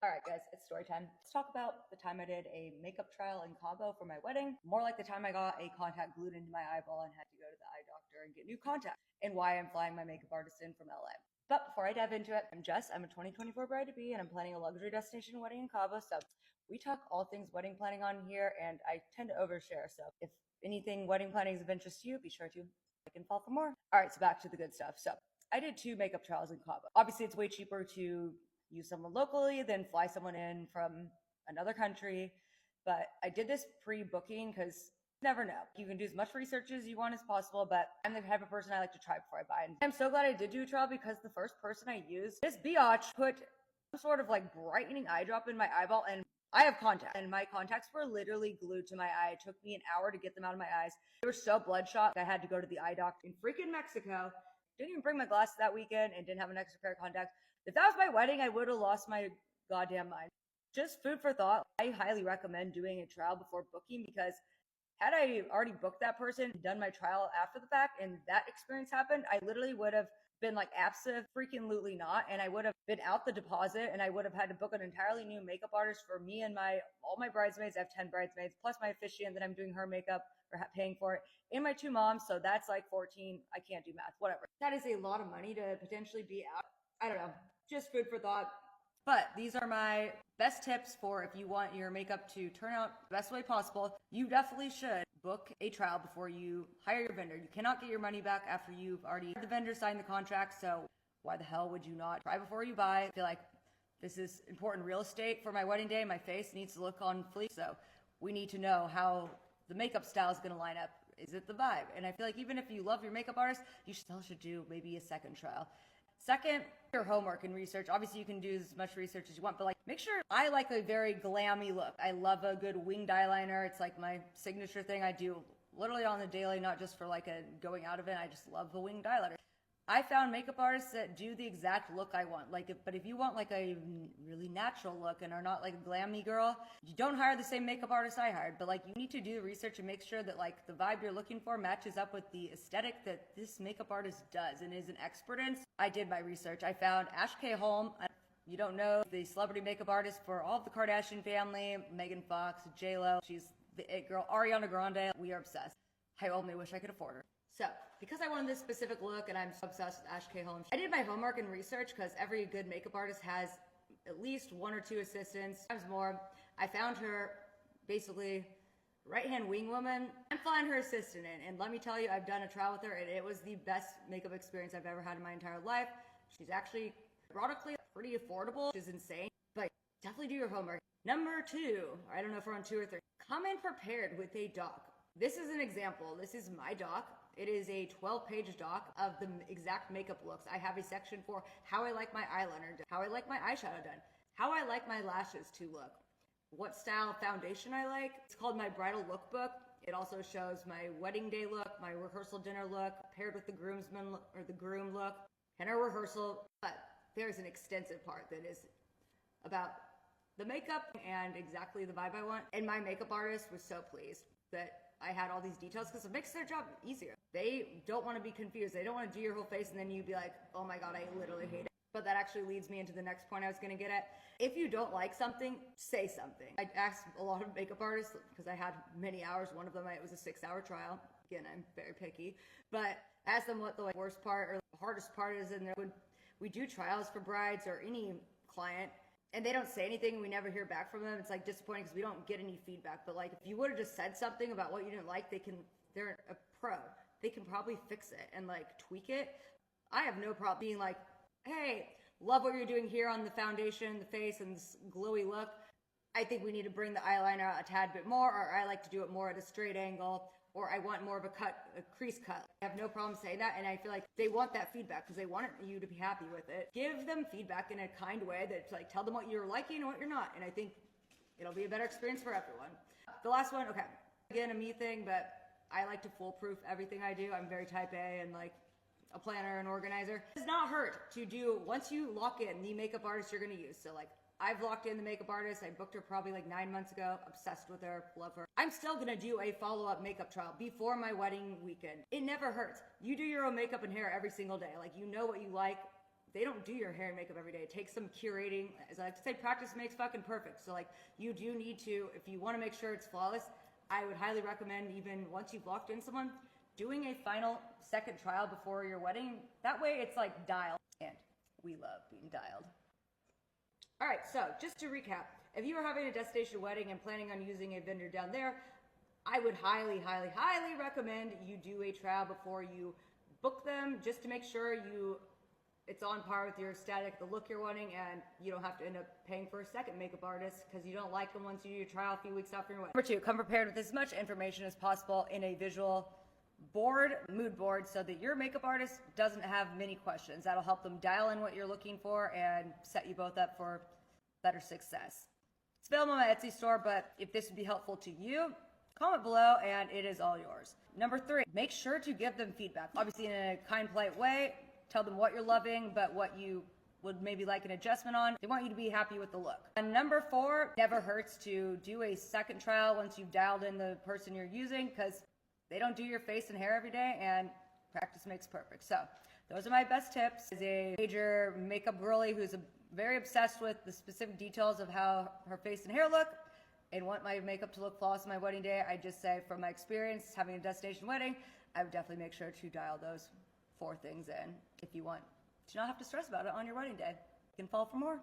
All right, guys, it's story time. Let's talk about the time I did a makeup trial in Cabo for my wedding. More like the time I got a contact glued into my eyeball and had to go to the eye doctor and get new contacts, and why I'm flying my makeup artist in from LA. But before I dive into it, I'm Jess. I'm a 2024 bride-to-be, and I'm planning a luxury destination wedding in Cabo. So we talk all things wedding planning on here, and I tend to overshare. So if anything wedding planning is of interest to you, be sure to like and follow for more. All right, so back to the good stuff. So I did 2 makeup trials in Cabo. Obviously, it's way cheaper to use someone locally than fly someone in from another country. But I did this pre-booking because you never know. You can do as much research as you want as possible, but I'm the type of person I like to try before I buy. And I'm so glad I did do a trial because the first person I used, this biatch put some sort of like brightening eye drop in my eyeball, and I have contacts, and my contacts were literally glued to my eye. It took me an hour to get them out of my eyes. They were so bloodshot, I had to go to the eye doctor in freaking Mexico. Didn't even bring my glasses that weekend and didn't have an extra pair of contacts. If that was my wedding, I would have lost my goddamn mind. Just food for thought. I highly recommend doing a trial before booking, because had I already booked that person, done my trial after the fact, and that experience happened, I literally would have been like, absolutely not. And I would have been out the deposit, and I would have had to book an entirely new makeup artist for me and all my bridesmaids. I have 10 bridesmaids, plus my officiant that I'm doing her makeup or paying for it, and my 2 moms. So that's like 14. I can't do math, whatever. That is a lot of money to potentially be out. I don't know, just food for thought. But these are my best tips for if you want your makeup to turn out the best way possible. You definitely should book a trial before you hire your vendor. You cannot get your money back after you've already had the vendor sign the contract. So why the hell would you not try before you buy? I feel like this is important real estate for my wedding day. My face needs to look on fleek. So we need to know how the makeup style is going to line up. Is it the vibe? And I feel like even if you love your makeup artist, you still should do maybe a second trial. Second, your homework and research. Obviously, you can do as much research as you want, but like, make sure. I like a very glammy look. I love a good winged eyeliner. It's like my signature thing. I do literally on the daily, not just for like a going out event. I just love the winged eyeliner. I found makeup artists that do the exact look I want. But if you want like a really natural look and are not like a glammy girl, you don't hire the same makeup artist I hired. But like, you need to do the research and make sure that like the vibe you're looking for matches up with the aesthetic that this makeup artist does and is an expert in. I did my research. I found Ash K. Holm. You don't know, the celebrity makeup artist for all of the Kardashian family, Megan Fox, J-Lo. She's the it girl. Ariana Grande. We are obsessed. I only wish I could afford her. So, because I wanted this specific look and I'm so obsessed with Ash K. Holmes, I did my homework and research, because every good makeup artist has at least 1 or 2 assistants, sometimes more. I found her basically right-hand wing woman. I'm flying her assistant in, and let me tell you, I've done a trial with her, and it was the best makeup experience I've ever had in my entire life. She's actually ironically pretty affordable, which is insane, but definitely do your homework. Number 2, I don't know if we're on 2 or 3, come in prepared with a doc. This is an example. This is my doc. It is a 12-page doc of the exact makeup looks. I have a section for how I like my eyeliner done, how I like my eyeshadow done, how I like my lashes to look, what style foundation I like. It's called my bridal lookbook. It also shows my wedding day look, my rehearsal dinner look, paired with the groomsman look, or the groom look, and a rehearsal. But there's an extensive part that is about the makeup and exactly the vibe I want. And my makeup artist was so pleased that I had all these details, because it makes their job easier. They don't want to be confused. They don't want to do your whole face and then you be like, oh my God, I literally hate it. But that actually leads me into the next point I was going to get at. If you don't like something, say something. I asked a lot of makeup artists, because I had many hours. One of them, it was a 6-hour trial. Again, I'm very picky. But ask them what the worst part or the hardest part is in there. When we do trials for brides or any client, and they don't say anything, we never hear back from them, it's like disappointing, because we don't get any feedback. But like, if you would have just said something about what you didn't like, they're a pro. They can probably fix it and like tweak it. I have no problem being like, hey, love what you're doing here on the foundation, the face, and this glowy look. I think we need to bring the eyeliner out a tad bit more, or I like to do it more at a straight angle, or I want more of a crease cut. I have no problem saying that, and I feel like they want that feedback because they want you to be happy with it. Give them feedback in a kind way that's like, tell them what you're liking and what you're not, and I think it'll be a better experience for everyone. The last one, okay, again, a me thing, but I like to foolproof everything I do. I'm very type A and like a planner and organizer. It does not hurt to do, once you lock in the makeup artist you're gonna use, so like, I've locked in the makeup artist. I booked her probably like 9 months ago. Obsessed with her. Love her. I'm still going to do a follow-up makeup trial before my wedding weekend. It never hurts. You do your own makeup and hair every single day. Like, you know what you like. they don't do your hair and makeup every day. It takes some curating. As I like to say, practice makes fucking perfect. So like, you do need to, if you want to make sure it's flawless, I would highly recommend, even once you've locked in someone, doing a final second trial before your wedding. That way it's like dialed, and we love being dialed. All right, so just to recap, if you are having a destination wedding and planning on using a vendor down there, I would highly, highly, highly recommend you do a trial before you book them, just to make sure it's on par with your aesthetic, the look you're wanting, and you don't have to end up paying for a second makeup artist because you don't like them once you do your trial a few weeks after your wedding. Number 2, come prepared with as much information as possible in a visual board, mood board, so that your makeup artist doesn't have many questions. That'll help them dial in what you're looking for and set you both up for better success. It's available on my Etsy store, but if this would be helpful to you, comment below and it is all yours. Number 3, make sure to give them feedback. Obviously in a kind, polite way. Tell them what you're loving, but what you would maybe like an adjustment on. They want you to be happy with the look. And number 4, never hurts to do a second trial once you've dialed in the person you're using, because they don't do your face and hair every day, and practice makes perfect. So those are my best tips. As a major makeup girly who's very obsessed with the specific details of how her face and hair look and want my makeup to look flawless on my wedding day, I just say from my experience having a destination wedding, I would definitely make sure to dial those 4 things in if you want to not have to stress about it on your wedding day. You can fall for more.